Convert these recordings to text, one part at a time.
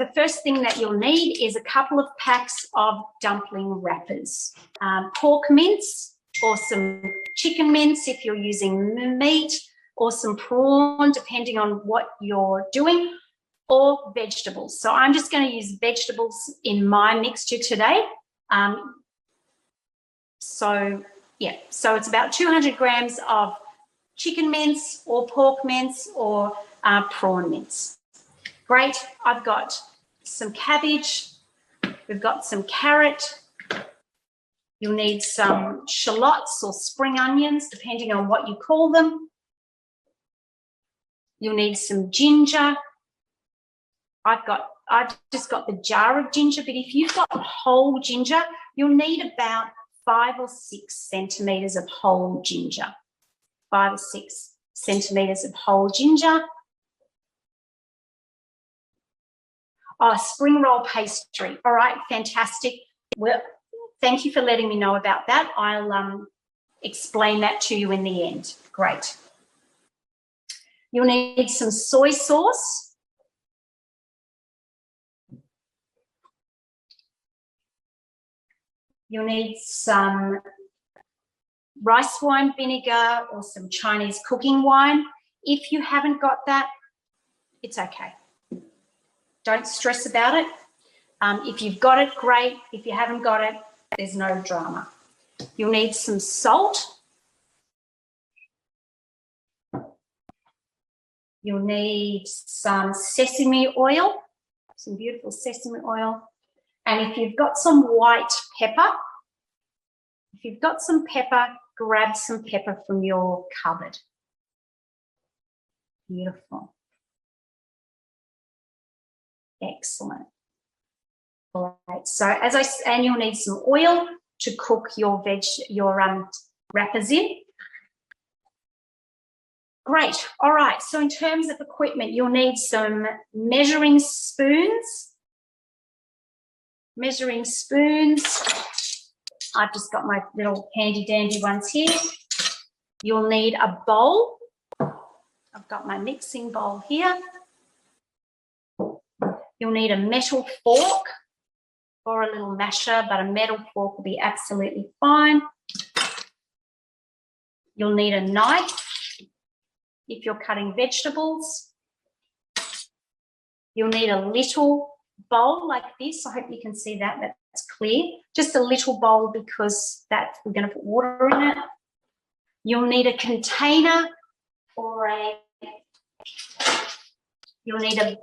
the first thing that you'll need is a couple of packs of dumpling wrappers, pork mince or some chicken mince if you're using meat, or some prawn, depending on what you're doing, or vegetables. So I'm just going to use vegetables in my mixture today. So it's about 200 grams of chicken mince or pork mince or prawn mince. Great. I've got some cabbage. We've got some carrot. You'll need some shallots or spring onions, depending on what you call them. You'll need some ginger. I've just got the jar of ginger, but if you've got whole ginger, you'll need about 5 or 6 centimetres of whole ginger. 5 or 6 centimetres of whole ginger. Oh, spring roll pastry. All right, fantastic. Well, thank you for letting me know about that. I'll explain that to you in the end. Great. You'll need some soy sauce. You'll need some rice wine vinegar or some Chinese cooking wine. If you haven't got that, it's okay. Don't stress about it. If you've got it, great. If you haven't got it, there's no drama. You'll need some salt. You'll need some sesame oil, some beautiful sesame oil. And if you've got some white pepper, grab some pepper from your cupboard. Beautiful. Excellent. All right. So and you'll need some oil to cook your wrappers in. Great. All right. So in terms of equipment, you'll need some measuring spoons. I've just got my little handy dandy ones here. You'll need a bowl. I've got my mixing bowl here. You'll need a metal fork or a little masher, but a metal fork will be absolutely fine. You'll need a knife if you're cutting vegetables. You'll need a little bowl like this. I hope you can see that. That's clear. Just a little bowl because we're going to put water in it. You'll need a container or you'll need a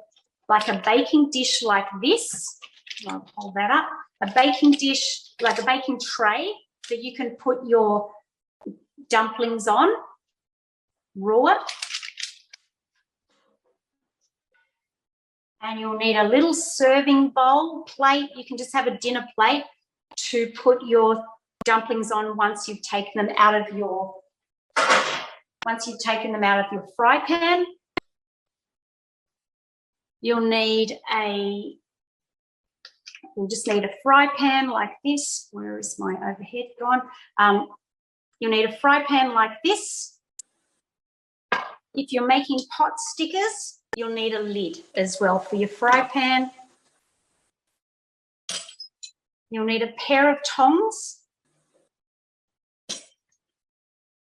baking dish like this. I'll hold that up. A baking dish, like a baking tray that you can put your dumplings on, raw. And you'll need a little serving bowl, plate. You can just have a dinner plate to put your dumplings on once you've taken them out of your fry pan. You'll just need a fry pan like this. Where is my overhead gone? You'll need a fry pan like this. If you're making pot stickers, you'll need a lid as well for your fry pan. You'll need a pair of tongs.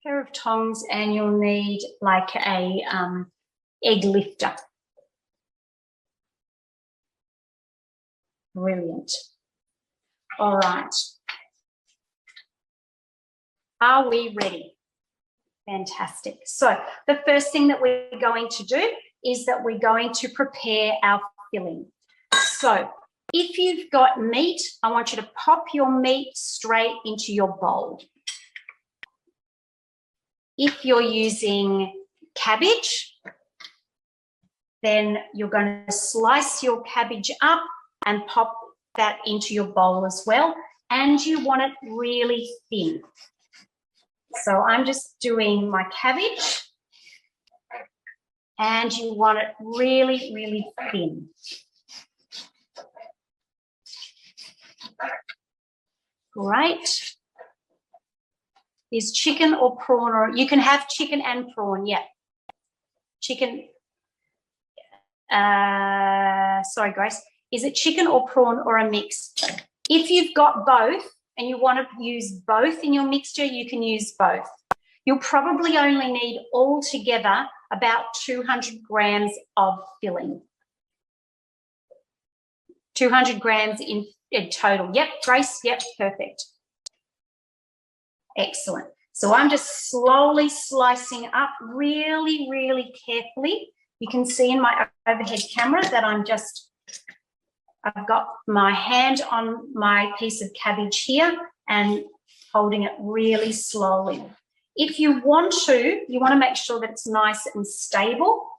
And you'll need like a egg lifter. Brilliant. All right. Are we ready? Fantastic. So the first thing that we're going to do is that we're going to prepare our filling. So if you've got meat, I want you to pop your meat straight into your bowl. If you're using cabbage, then you're going to slice your cabbage up and pop that into your bowl as well. And you want it really thin. So I'm just doing my cabbage. And you want it really, really thin. Great. Is chicken or prawn, or you can have chicken and prawn, yeah. Chicken. sorry, Grace, is it chicken or prawn or a mix? If you've got both and you want to use both in your mixture, you can use both. You'll probably only need altogether about 200 grams of filling. 200 grams in total. Yep, Grace, yep, perfect. Excellent. So I'm just slowly slicing up really, really carefully. You can see in my overhead camera that I've got my hand on my piece of cabbage here and holding it really slowly. If you want to make sure that it's nice and stable.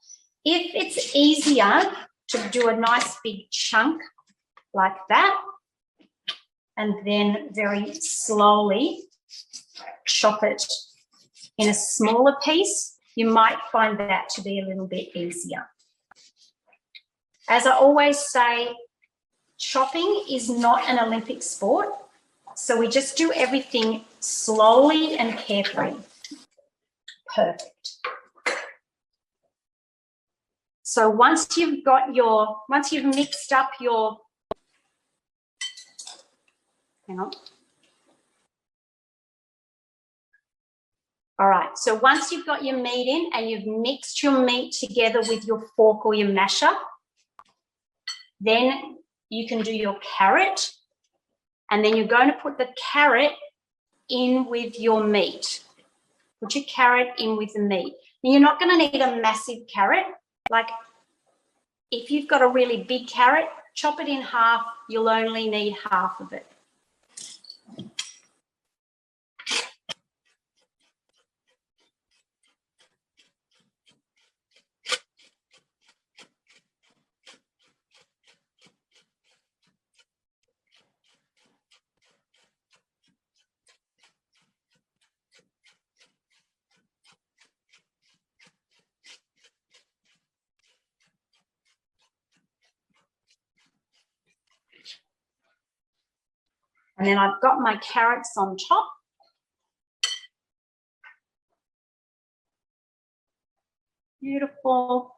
If it's easier to do a nice big chunk like that, and then very slowly chop it in a smaller piece, you might find that to be a little bit easier. As I always say, chopping is not an Olympic sport, so we just do everything slowly and carefully. Perfect. So once you've mixed up your, hang on. All right, so once you've got your meat in and you've mixed your meat together with your fork or your masher, then you can do your carrot, and then you're going to put the carrot in with your meat. Put your carrot in with the meat. Now, you're not going to need a massive carrot. Like if you've got a really big carrot, chop it in half. You'll only need half of it. And then I've got my carrots on top. Beautiful.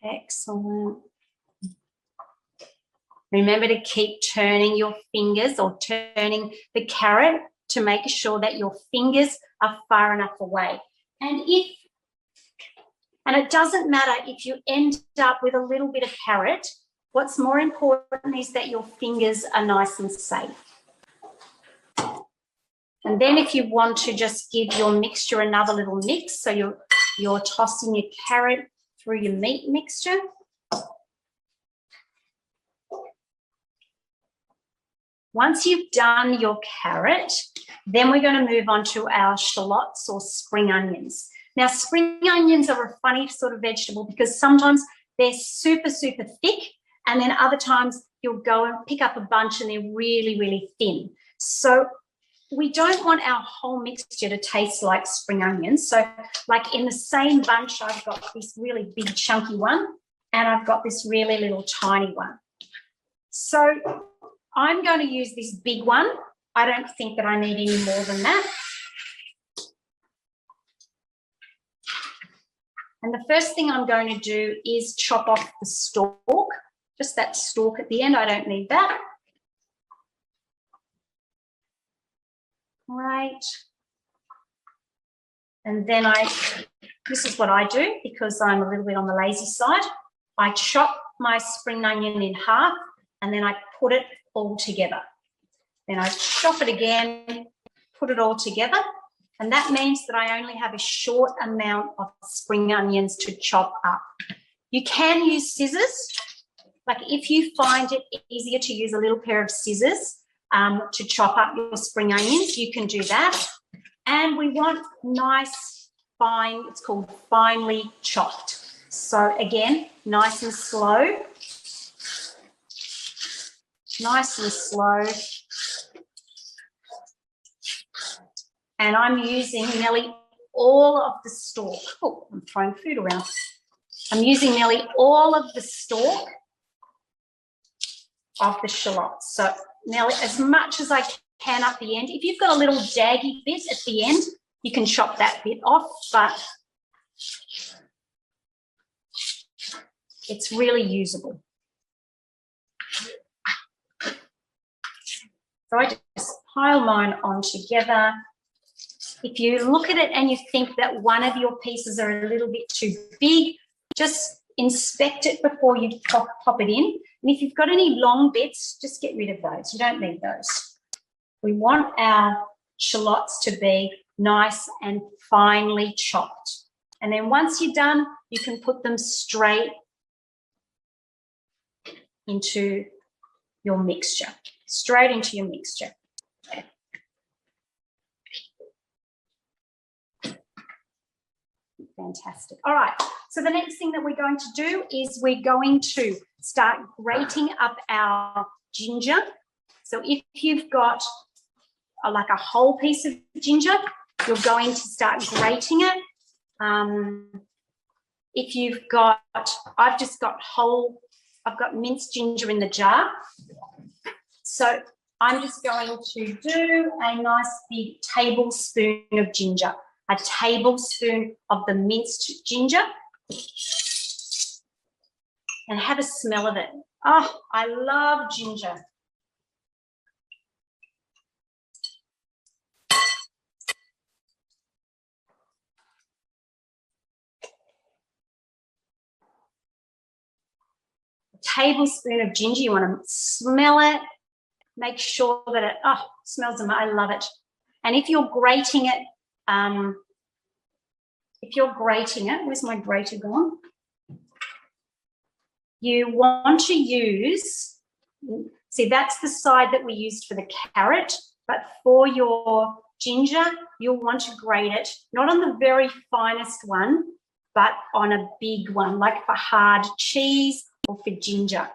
Excellent. Remember to keep turning your fingers or turning the carrot to make sure that your fingers are far enough away. And it doesn't matter if you end up with a little bit of carrot. What's more important is that your fingers are nice and safe. And then if you want to just give your mixture another little mix, so you're tossing your carrot through your meat mixture. Once you've done your carrot, then we're going to move on to our shallots or spring onions. Now, spring onions are a funny sort of vegetable because sometimes they're super, super thick, and then other times you'll go and pick up a bunch and they're really, really thin. So we don't want our whole mixture to taste like spring onions. So like in the same bunch, I've got this really big chunky one and I've got this really little tiny one. So I'm going to use this big one. I don't think that I need any more than that. And the first thing I'm going to do is chop off the stalk, just that stalk at the end. I don't need that. Right. And then this is what I do because I'm a little bit on the lazy side. I chop my spring onion in half and then I put it all together. Then I chop it again, put it all together. And that means that I only have a short amount of spring onions to chop up. You can use scissors. Like if you find it easier to use a little pair of scissors to chop up your spring onions, you can do that. And we want nice, fine, it's called finely chopped. So again, nice and slow. Nice and slow. And I'm using nearly all of the stalk. Oh, I'm throwing food around. I'm using nearly all of the stalk of the shallots. So nearly as much as I can up the end. If you've got a little daggy bit at the end, you can chop that bit off, but it's really usable. So I just pile mine on together. If you look at it and you think that one of your pieces are a little bit too big, just inspect it before you pop it in. And if you've got any long bits, just get rid of those. You don't need those. We want our shallots to be nice and finely chopped. And then once you're done, you can put them straight into your mixture. Straight into your mixture. Fantastic. All right, so the next thing that we're going to do is we're going to start grating up our ginger. So if you've got like a whole piece of ginger, you're going to start grating it. If you've got, I've got minced ginger in the jar. So I'm just going to do a nice big tablespoon of ginger. A tablespoon of the minced ginger, and have a smell of it. Oh, I love ginger. A tablespoon of ginger, you want to smell it, make sure that it smells amazing. I love it. And if you're grating it, where's my grater gone? You want to use, see, that's the side that we used for the carrot, but for your ginger, you'll want to grate it, not on the very finest one, but on a big one, like for hard cheese or for ginger,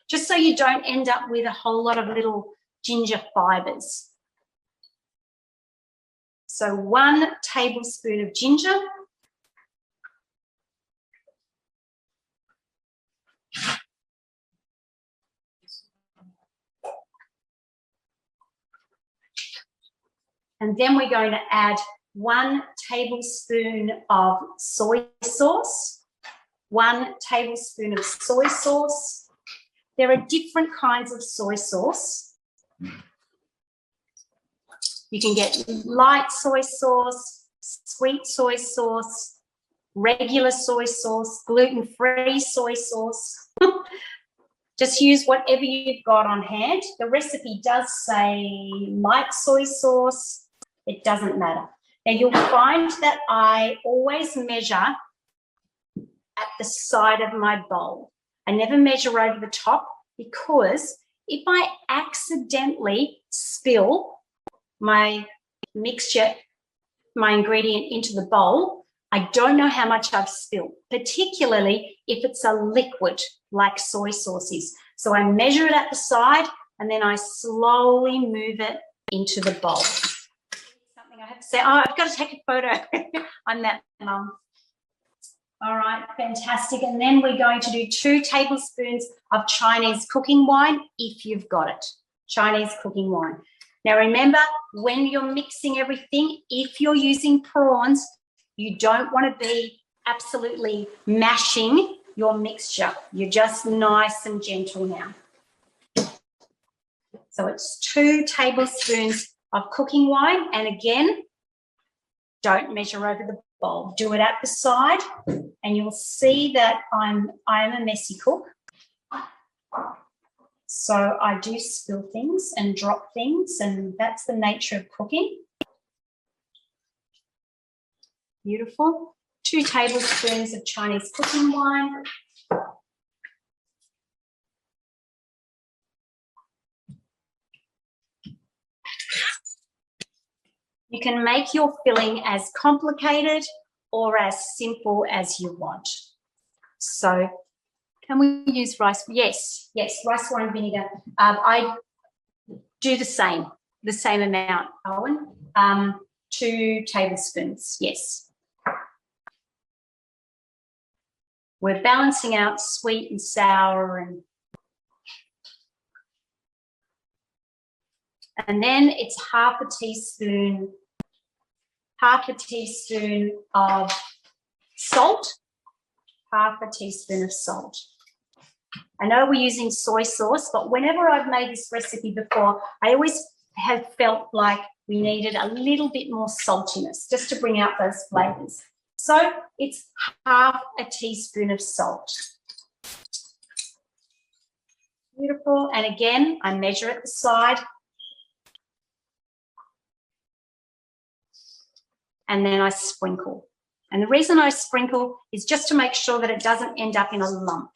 just so you don't end up with a whole lot of little ginger fibres. So 1 tablespoon of ginger. And then we're going to add 1 tablespoon of soy sauce. 1 tablespoon of soy sauce. There are different kinds of soy sauce. You can get light soy sauce, sweet soy sauce, regular soy sauce, gluten-free soy sauce. Just use whatever you've got on hand. The recipe does say light soy sauce. It doesn't matter. Now, you'll find that I always measure at the side of my bowl. I never measure over the top, because if I accidentally spill my mixture, my ingredient into the bowl, I don't know how much I've spilled, particularly if it's a liquid like soy sauce is. So I measure it at the side and then I slowly move it into the bowl. Something I have to say, I've got to take a photo. I'm that mum. All right, fantastic. And then we're going to do 2 tablespoons of Chinese cooking wine, if you've got it, Chinese cooking wine. Now, remember, when you're mixing everything, if you're using prawns, you don't want to be absolutely mashing your mixture. You're just nice and gentle now. So it's 2 tablespoons of cooking wine. And again, don't measure over the bowl. Do it at the side, and you'll see that I'm a messy cook. So I do spill things and drop things, and that's the nature of cooking. Beautiful. 2 tablespoons of Chinese cooking wine. You can make your filling as complicated or as simple as you want. So, can we use rice? Yes, rice wine vinegar. I do the same amount, Owen. 2 tablespoons, yes. We're balancing out sweet and sour, and then it's half a teaspoon of salt, half a teaspoon of salt. I know we're using soy sauce, but whenever I've made this recipe before, I always have felt like we needed a little bit more saltiness just to bring out those flavors. So it's half a teaspoon of salt. Beautiful. And again, I measure at the side. And then I sprinkle. And the reason I sprinkle is just to make sure that it doesn't end up in a lump.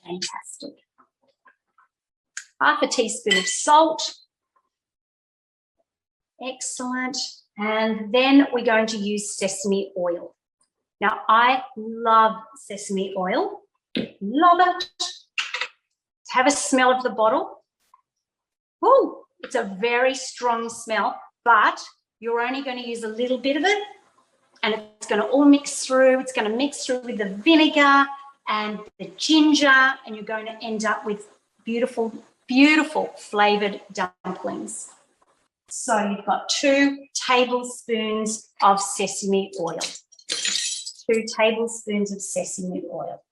Fantastic. Half a teaspoon of salt. Excellent. And then we're going to use sesame oil. Now, I love sesame oil. Love it. Have a smell of the bottle. Ooh, it's a very strong smell, but you're only going to use a little bit of it, and it's going to all mix through. It's going to mix through with the vinegar and the ginger, and you're going to end up with beautiful, beautiful flavoured dumplings. So you've got 2 tablespoons of sesame oil. 2 tablespoons of sesame oil.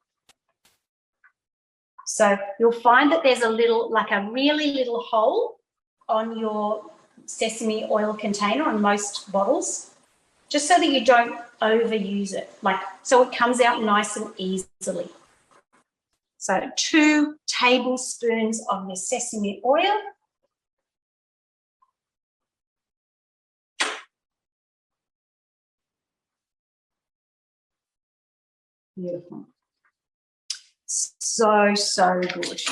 So you'll find that there's a little, like a really little hole on your sesame oil container on most bottles, just so that you don't overuse it, like so it comes out nice and easily. So 2 tablespoons of your sesame oil. Beautiful. So, so good.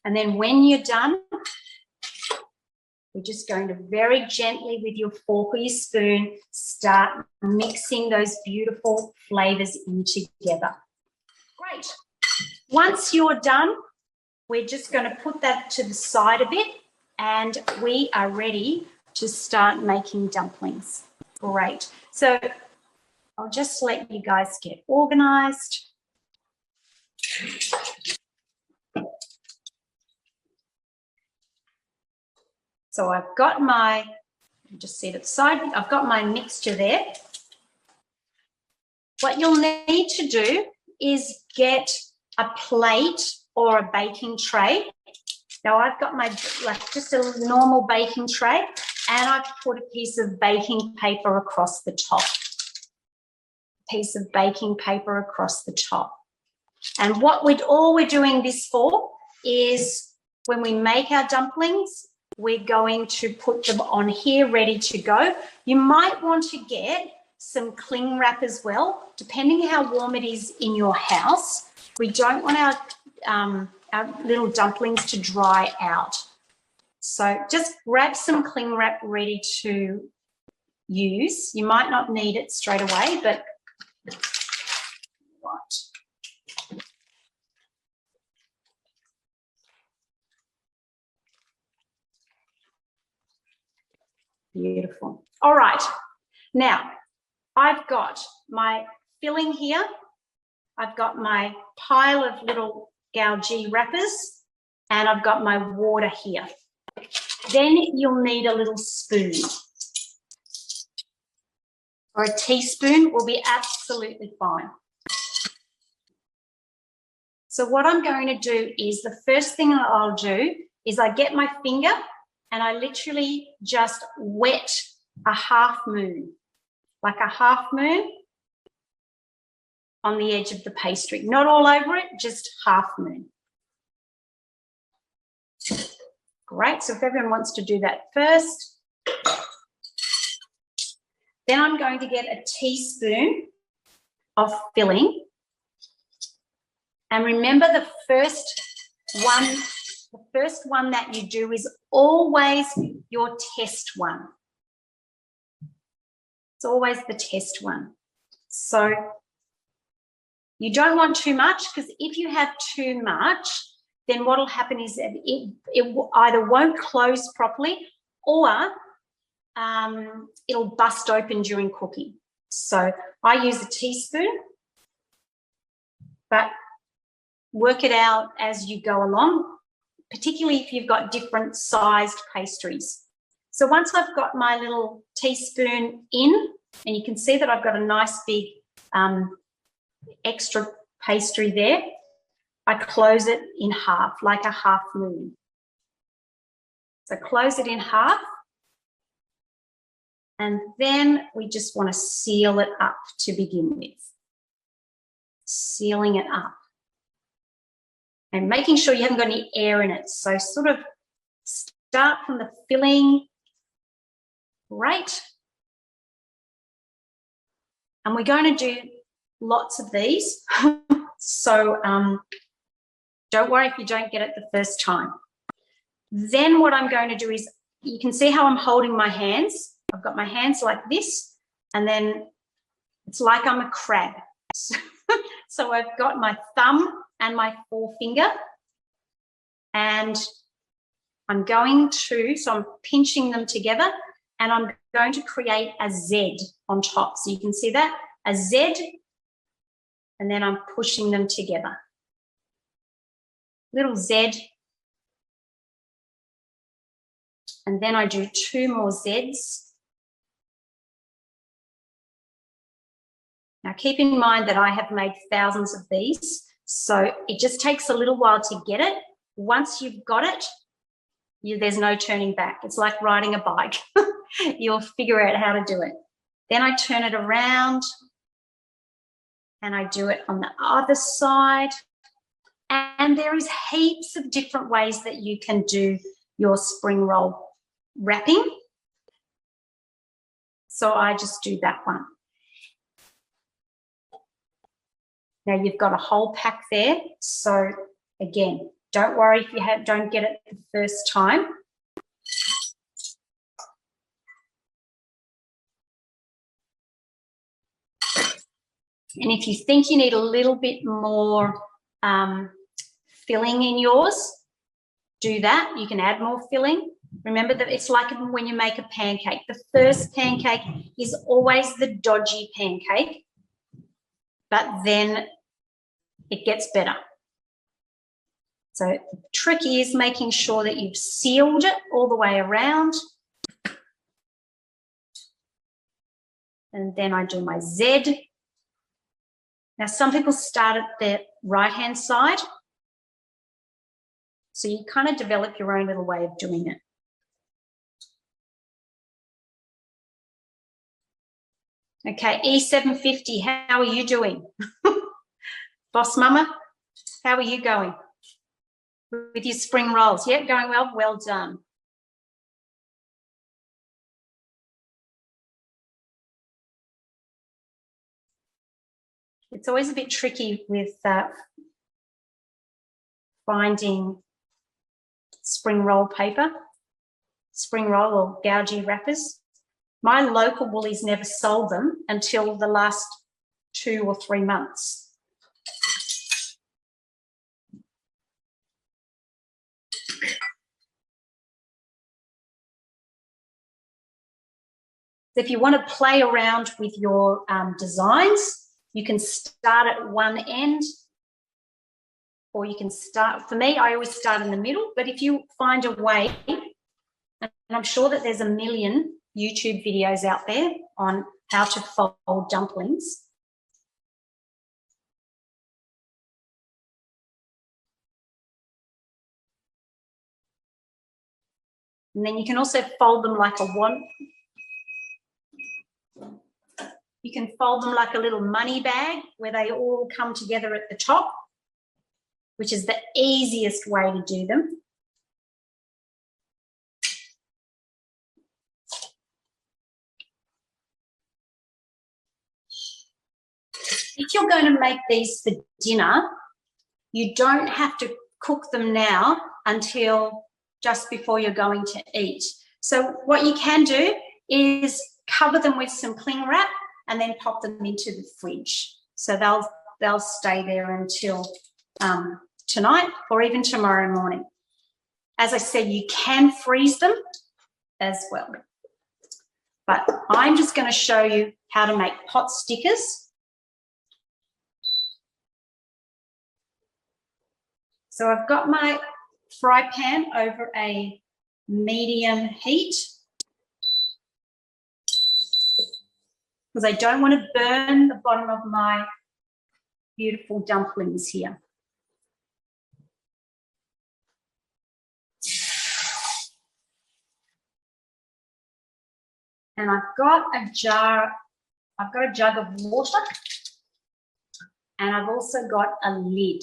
And then when you're done, we're just going to very gently with your fork or your spoon start mixing those beautiful flavours in together. Great. Once you're done, we're just going to put that to the side a bit, and we are ready to start making dumplings. Great. So I'll just let you guys get organised. So I've got my, just set it aside, I've got my mixture there. What you'll need to do is get a plate or a baking tray. Now I've got my, like just a normal baking tray, and I've put a piece of baking paper across the top. Piece of baking paper across the top. And all we're doing this for is when we make our dumplings, we're going to put them on here ready to go. You might want to get some cling wrap as well, depending how warm it is in your house. We don't want our little dumplings to dry out. So just grab some cling wrap ready to use. You might not need it straight away, but right. Beautiful. All right. Now, I've got my filling here. I've got my pile of little Gougie wrappers, and I've got my water here. Then you'll need a little spoon. Or a teaspoon will be absolutely fine. So what I'm going to do is, the first thing I'll do is I get my finger and I literally just wet a half moon, like a half moon on the edge of the pastry. Not all over it, just half moon. Great, so if everyone wants to do that first. Then I'm going to get a teaspoon of filling. And remember, the first one that you do is always your test one. It's always the test one. So you don't want too much, because if you have too much, then what will happen is that it either won't close properly, or it'll bust open during cooking. So I use a teaspoon, but work it out as you go along, particularly if you've got different sized pastries. So once I've got my little teaspoon in, and you can see that I've got a nice big extra pastry there, I close it in half, like a half moon. So close it in half, and then we just want to seal it up to begin with. Sealing it up. And making sure you haven't got any air in it. So sort of start from the filling, right? And we're going to do lots of these. So don't worry if you don't get it the first time. Then what I'm going to do is, you can see how I'm holding my hands. I've got my hands like this, and then it's like I'm a crab. So I've got my thumb and my forefinger, and I'm going to, so I'm pinching them together, and I'm going to create a Z on top. So you can see that, a Z, and then I'm pushing them together. Little Z, and then I do 2 more Zs. Now keep in mind that I have made thousands of these, so it just takes a little while to get it. Once you've got it, there's no turning back. It's like riding a bike. You'll figure out how to do it. Then I turn it around and I do it on the other side. And there is heaps of different ways that you can do your spring roll wrapping. So I just do that one. Now you've got a whole pack there. So again, don't worry if you don't get it the first time. And if you think you need a little bit more filling in yours, do that. You can add more filling. Remember that it's like when you make a pancake. The first pancake is always the dodgy pancake, but then it gets better. So the trick is making sure that you've sealed it all the way around. And then I do my Z. Now some people start at the right-hand side. So you kind of develop your own little way of doing it. Okay, E750, how are you doing? Boss Mama, how are you going with your spring rolls? Yep, going well. Well done. It's always a bit tricky with finding spring roll paper, spring roll or gougey wrappers. My local woolies never sold them until the last 2 or 3 months. If you want to play around with your designs, you can start at one end, or you can start, for me, I always start in the middle, but if you find a way, and I'm sure that there's a million YouTube videos out there on how to fold dumplings. And then you can also fold them like a wand. You can fold them like a little money bag where they all come together at the top, which is the easiest way to do them. If you're going to make these for dinner, you don't have to cook them now until just before you're going to eat. So what you can do is cover them with some cling wrap and then pop them into the fridge. So they'll stay there until tonight or even tomorrow morning. As I said, you can freeze them as well. but I'm just going to show you how to make pot stickers. So I've got my fry pan over a medium heat because I don't want to burn the bottom of my beautiful dumplings here. And I've got a jug of water, and I've also got a lid.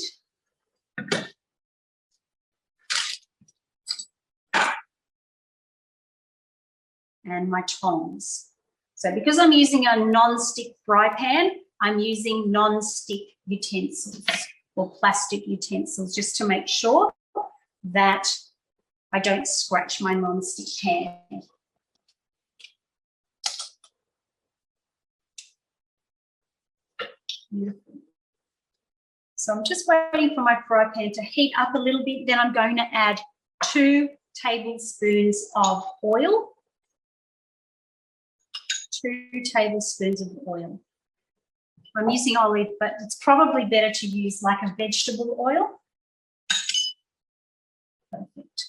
And my tongs. So because I'm using a non-stick fry pan, I'm using non-stick utensils or plastic utensils just to make sure that I don't scratch my non-stick pan. Beautiful. So I'm just waiting for my fry pan to heat up a little bit. Then I'm going to add 2 tablespoons of oil. 2 tablespoons of oil. I'm using olive, but it's probably better to use like a vegetable oil. Perfect.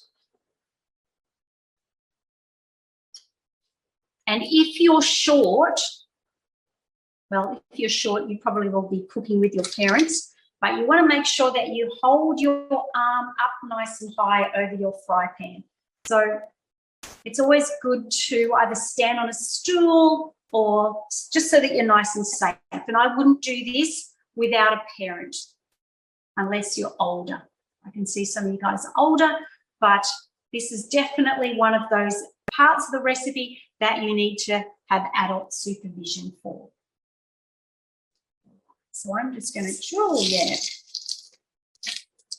And if you're short, well, if you're short, you probably will be cooking with your parents, but you want to make sure that you hold your arm up nice and high over your fry pan. So it's always good to either stand on a stool or just so that you're nice and safe. And I wouldn't do this without a parent unless you're older. I can see some of you guys are older, but this is definitely one of those parts of the recipe that you need to have adult supervision for. So I'm just going to drill there.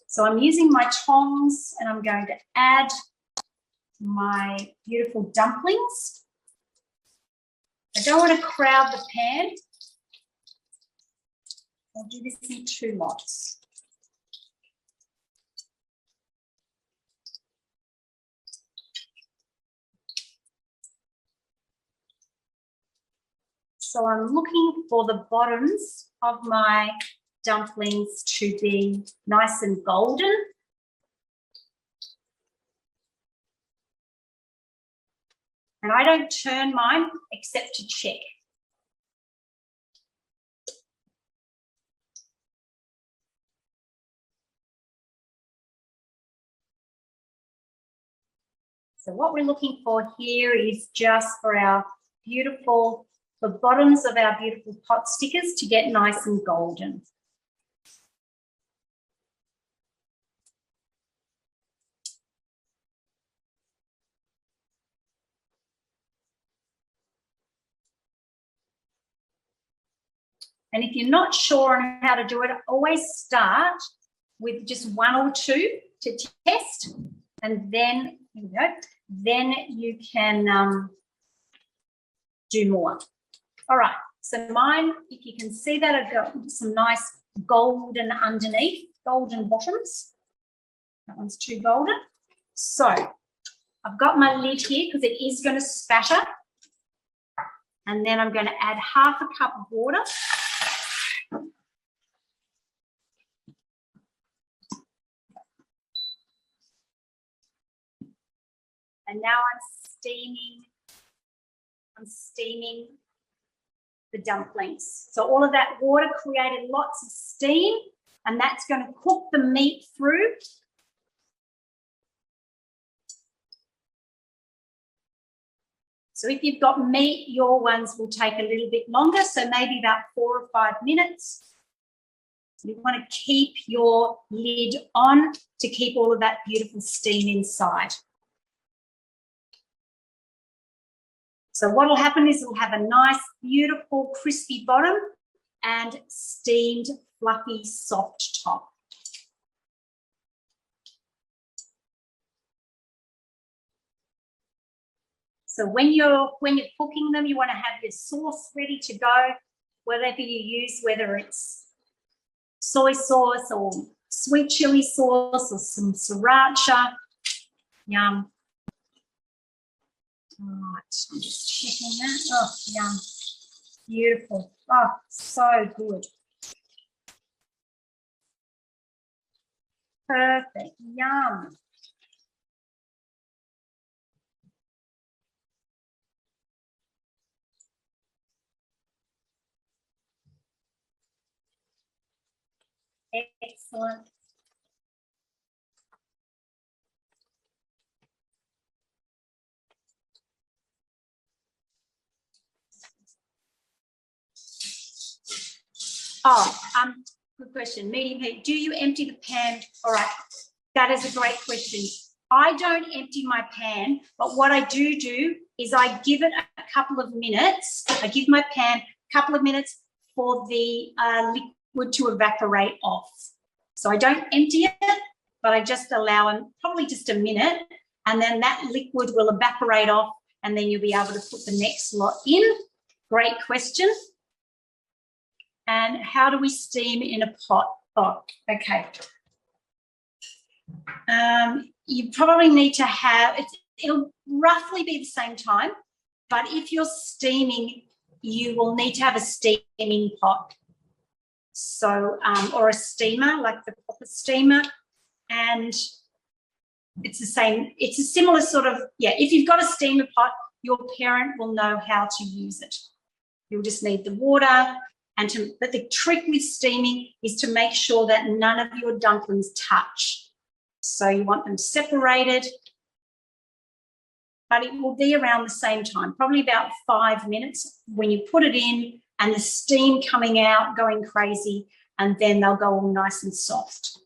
So I'm using my tongs and I'm going to add my beautiful dumplings. I don't want to crowd the pan. I'll do this in 2 lots. So I'm looking for the bottoms of my dumplings to be nice and golden. And I don't turn mine except to check. So what we're looking for here is just for our beautiful, the bottoms of our beautiful pot stickers to get nice and golden. And if you're not sure on how to do it, always start with just 1 or 2 to test, and then, here we go, then you can do more. All right, so mine, if you can see that, I've got some nice golden underneath, golden bottoms. That one's too golden. So I've got my lid here because it is going to spatter. And then I'm going to add half a cup of water. And now I'm steaming the dumplings. So all of that water created lots of steam, and that's going to cook the meat through. So if you've got meat, your ones will take a little bit longer, so maybe about 4 or 5 minutes. You want to keep your lid on to keep all of that beautiful steam inside. So what will happen is it'll have a nice, beautiful, crispy bottom and steamed, fluffy, soft top. So when you're cooking them, you want to have your sauce ready to go, whatever you use, whether it's soy sauce or sweet chili sauce or some sriracha. Yum. Right, I'm just checking that. Oh, yum. Beautiful. Oh, so good. Perfect. Yum. Excellent. Oh, good question. Medium heat. Do you empty the pan? All right. That is a great question. I don't empty my pan, but what I do is I give it a couple of minutes. I give my pan a couple of minutes for the liquid to evaporate off. So I don't empty it, but I just allow them probably just a minute, and then that liquid will evaporate off, and then you'll be able to put the next lot in. Great question. And how do we steam in a pot? Oh, okay. You probably need to have, it'll roughly be the same time, but if you're steaming, you will need to have a steaming pot. So, or a steamer, like the proper steamer, and it's the same, it's a similar sort of, yeah, if you've got a steamer pot, your parent will know how to use it. You'll just need the water, but the trick with steaming is to make sure that none of your dumplings touch. So you want them separated, but it will be around the same time, probably about 5 minutes when you put it in and the steam coming out, going crazy, and then they'll go all nice and soft.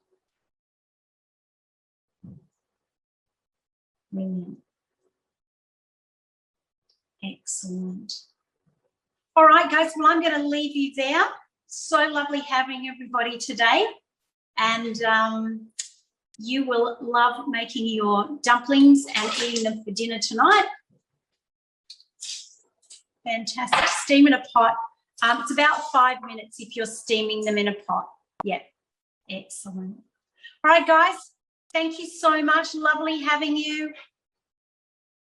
Brilliant. Excellent. All right, guys, well, I'm going to leave you there. So lovely having everybody today. And you will love making your dumplings and eating them for dinner tonight. Fantastic. Steam in a pot. It's about 5 minutes if you're steaming them in a pot. Yeah, excellent. All right, guys, thank you so much. Lovely having you.